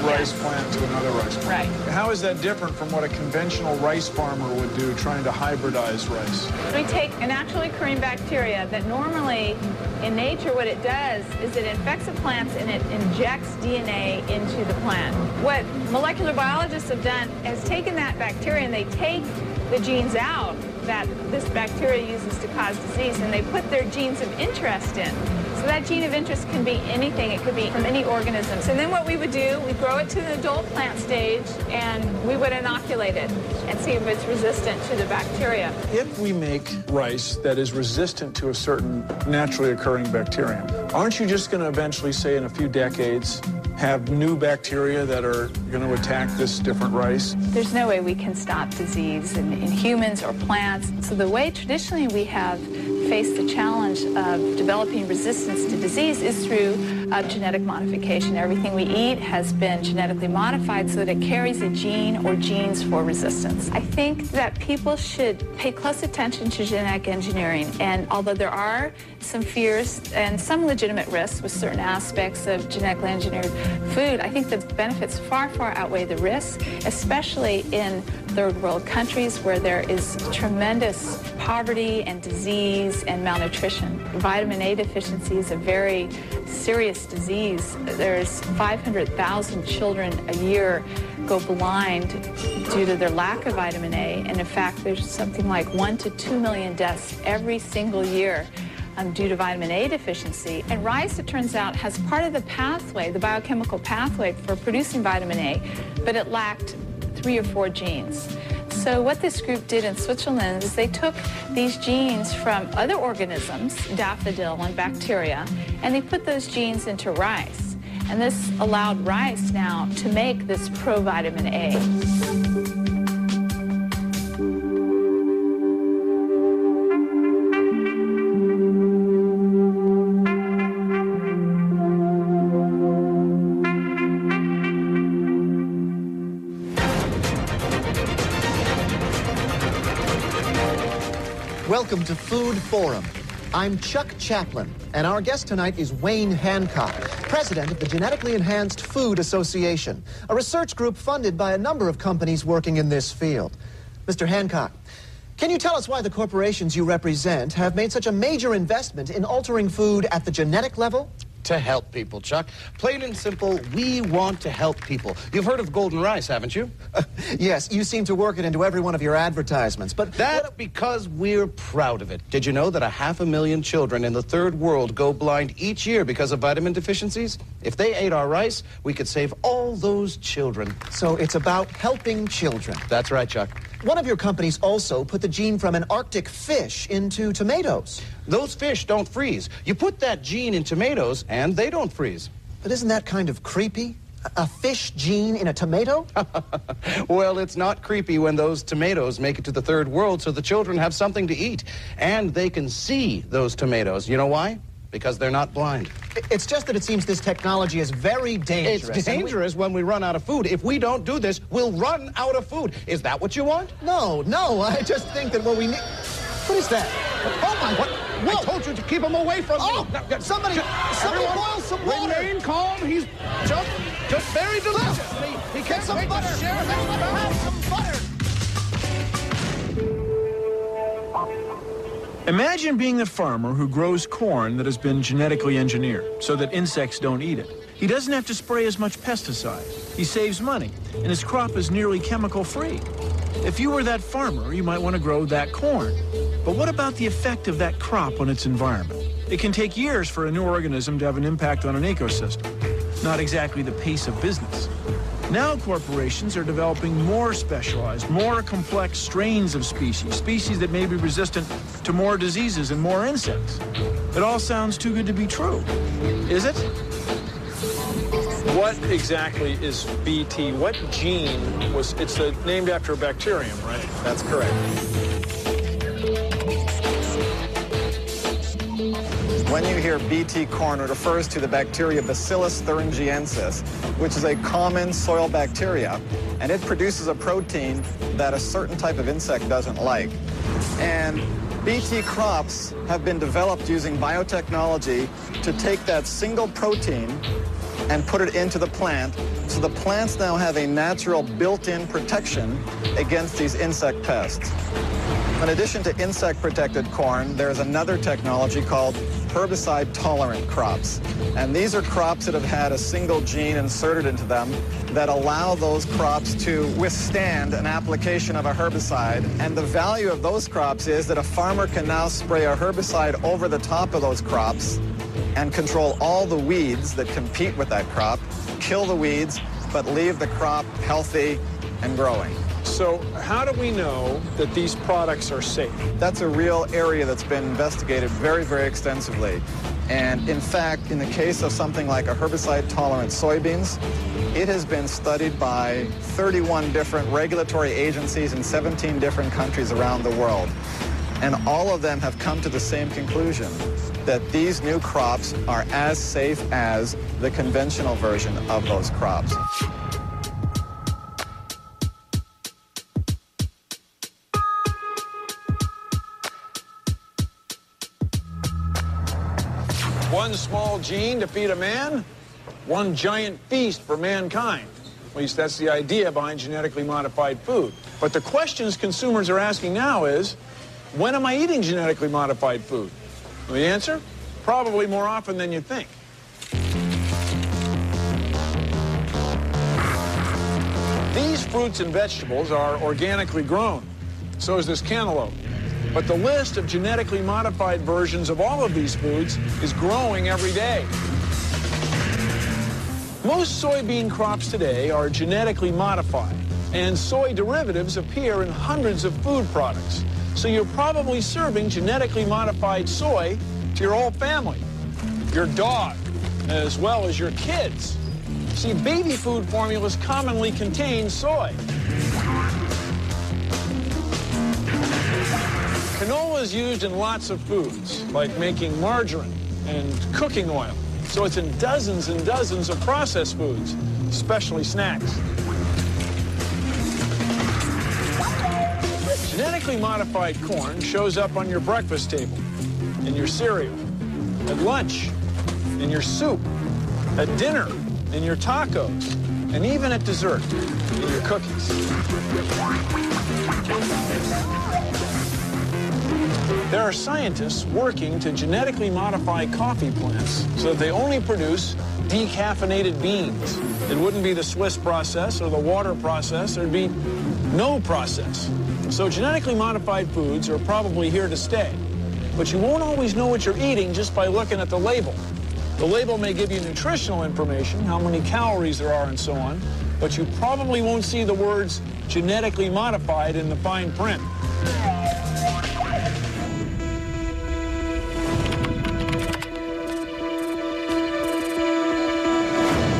rice plant to another rice plant. Right. How is that different from what a conventional rice farmer would do trying to hybridize rice? We take a naturally occurring bacteria that normally in nature what it does is it infects the plants and it injects DNA into the plant. What molecular biologists have done is taken that bacteria and they take the genes out that this bacteria uses to cause disease, and they put their genes of interest in. So that gene of interest can be anything. It could be from any organism. So then what we would do, we'd grow it to an adult plant stage, and we would inoculate it and see if it's resistant to the bacteria. If we make rice that is resistant to a certain naturally occurring bacterium, aren't you just going to eventually, say in a few decades, have new bacteria that are going to attack this different rice? There's no way we can stop disease in humans or plants. So the way traditionally we have faced the challenge of developing resistance to disease is through genetic modification. Everything we eat has been genetically modified so that it carries a gene or genes for resistance. I think that people should pay close attention to genetic engineering, and although there are some fears and some legitimate risks with certain aspects of genetically engineered food, I think the benefits far, far outweigh the risks, especially in third world countries where there is tremendous poverty and disease and malnutrition. Vitamin A deficiency is a very serious disease. There's 500,000 children a year go blind due to their lack of vitamin A, and in fact there's something like 1 to 2 million deaths every single year due to vitamin A deficiency. And rice, it turns out, has part of the pathway, the biochemical pathway for producing vitamin A, but it lacked 3 or 4 genes. So what this group did in Switzerland is they took these genes from other organisms, daffodil and bacteria, and they put those genes into rice. And this allowed rice now to make this provitamin A. Welcome to Food Forum. I'm Chuck Chaplin, and our guest tonight is Wayne Hancock, president of the Genetically Enhanced Food Association, a research group funded by a number of companies working in this field. Mr. Hancock, can you tell us why the corporations you represent have made such a major investment in altering food at the genetic level? To help people, Chuck. Plain and simple, we want to help people. You've heard of golden rice, haven't you? Yes, you seem to work it into every one of your advertisements, but... That's because we're proud of it. Did you know that 500,000 children in the third world go blind each year because of vitamin deficiencies? If they ate our rice, we could save all those children. So it's about helping children. That's right, Chuck. One of your companies also put the gene from an Arctic fish into tomatoes. Those fish don't freeze. You put that gene in tomatoes, and they don't freeze. But isn't that kind of creepy? A fish gene in a tomato? Well, it's not creepy when those tomatoes make it to the third world so the children have something to eat. And they can see those tomatoes. You know why? Because they're not blind. It's just that it seems this technology is very dangerous. It's dangerous when we run out of food. If we don't do this, we'll run out of food. Is that what you want? No, I just think that what we need... What is that? Oh, my... What? I told you to keep him away from me. Now, somebody boil some water. Remain calm. He's just very delicious. He can't some wait butter. to share his Have some butter. Imagine being the farmer who grows corn that has been genetically engineered so that insects don't eat it. He doesn't have to spray as much pesticide. He saves money, and his crop is nearly chemical-free. If you were that farmer, you might want to grow that corn. But what about the effect of that crop on its environment? It can take years for a new organism to have an impact on an ecosystem. Not exactly the pace of business. Now corporations are developing more specialized, more complex strains of species that may be resistant to more diseases and more insects. It all sounds too good to be true. Is it? What exactly is BT? What gene was, it's named after a bacterium, right? That's correct. When you hear BT corn, it refers to the bacteria Bacillus thuringiensis, which is a common soil bacteria, and it produces a protein that a certain type of insect doesn't like. And BT crops have been developed using biotechnology to take that single protein and put it into the plant So the plants now have a natural built-in protection against these insect pests. In addition to insect-protected corn, there's another technology called herbicide-tolerant crops. And these are crops that have had a single gene inserted into them that allow those crops to withstand an application of a herbicide. And the value of those crops is that a farmer can now spray a herbicide over the top of those crops and control all the weeds that compete with that crop, kill the weeds, but leave the crop healthy and growing. So how do we know that these products are safe? That's a real area that's been investigated very, very extensively. And in fact, in the case of something like a herbicide-tolerant soybeans, it has been studied by 31 different regulatory agencies in 17 different countries around the world. And all of them have come to the same conclusion, that these new crops are as safe as the conventional version of those crops. One small gene to feed a man, one giant feast for mankind. At least that's the idea behind genetically modified food. But the questions consumers are asking now is, when am I eating genetically modified food? Well, the answer? Probably more often than you think. These fruits and vegetables are organically grown. So is this cantaloupe. But the list of genetically modified versions of all of these foods is growing every day. Most soybean crops today are genetically modified, and soy derivatives appear in hundreds of food products. So you're probably serving genetically modified soy to your whole family, your dog, as well as your kids. See, baby food formulas commonly contain soy. Canola is used in lots of foods, like making margarine and cooking oil. So it's in dozens and dozens of processed foods, especially snacks. Genetically modified corn shows up on your breakfast table, in your cereal, at lunch, in your soup, at dinner, in your tacos, and even at dessert, in your cookies. There are scientists working to genetically modify coffee plants so that they only produce decaffeinated beans. It wouldn't be the Swiss process or the water process. There'd be no process. So genetically modified foods are probably here to stay. But you won't always know what you're eating just by looking at the label. The label may give you nutritional information, how many calories there are and so on, but you probably won't see the words genetically modified in the fine print.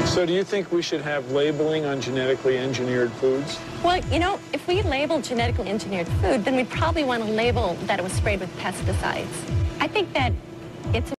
So do you think we should have labeling on genetically engineered foods? Well, you know, if we label genetically engineered food, then we'd probably want to label that it was sprayed with pesticides. I think that it's